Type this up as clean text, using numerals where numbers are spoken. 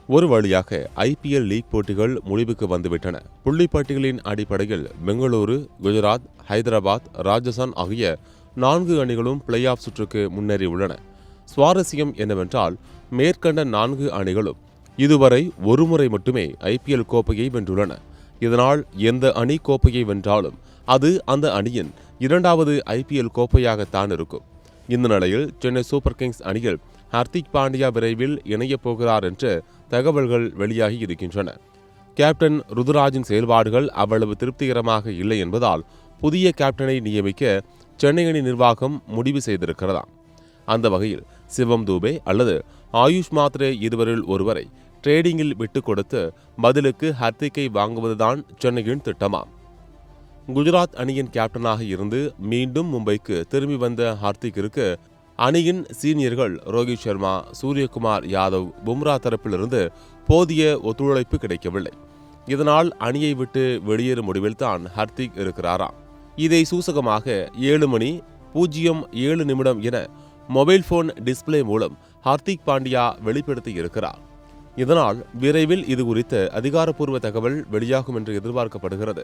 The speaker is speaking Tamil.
ஒரு வழியாக ஐபிஎல் லீக் போட்டிகள் முடிவுக்கு வந்துவிட்டன. புள்ளிப்பட்டியலின் அடிப்படையில் பெங்களூரு, குஜராத், ஹைதராபாத், ராஜஸ்தான் ஆகிய 4 அணிகளும் பிளே ஆஃப் சுற்றுக்கு முன்னேறியுள்ளன. சுவாரஸ்யம் என்னவென்றால், மேற்கண்ட 4 அணிகளும் இதுவரை ஒருமுறை மட்டுமே ஐபிஎல் கோப்பையை வென்றுள்ளன. இதனால் எந்த அணி கோப்பையை வென்றாலும் அது அந்த அணியின் 2வது ஐபிஎல் கோப்பையாகத்தான் இருக்கும். இந்த நிலையில் சென்னை சூப்பர் கிங்ஸ் அணியில் ஹர்திக் பாண்டியா விரைவில் இணையப் போகிறார் என்று தகவல்கள் வெளியாகி இருக்கின்றன. கேப்டன் ருதுராஜின் செயல்பாடுகள் அவ்வளவு திருப்திகரமாக இல்லை என்பதால் புதிய கேப்டனை நியமிக்க சென்னை அணி நிர்வாகம் முடிவு செய்திருக்கிறதாம். அந்த வகையில் சிவம் தூபே அல்லது ஆயுஷ் மாத்ரே இருவரில் ஒருவரை ட்ரேடிங்கில் விட்டுக் கொடுத்து பதிலுக்கு ஹர்திக்கை வாங்குவதுதான் சென்னையின் திட்டமாம். குஜராத் அணியின் கேப்டனாக இருந்து மீண்டும் மும்பைக்கு திரும்பி வந்த ஹர்திக்கிற்கு அணியின் சீனியர்கள் ரோஹித் சர்மா, சூரியகுமார் யாதவ், பும்ரா தரப்பிலிருந்து போதிய ஒத்துழைப்பு கிடைக்கவில்லை. இதனால் அணியை விட்டு வெளியேறும் முடிவில்தான் ஹர்திக் இருக்கிறாராம். இதை சூசகமாக 7:07 என மொபைல் போன் டிஸ்பிளே மூலம் ஹர்திக் பாண்டியா வெளிப்படுத்தி இருக்கிறார். இதனால் விரைவில் இது குறித்த அதிகாரப்பூர்வ தகவல் வெளியாகும் என்று எதிர்பார்க்கப்படுகிறது.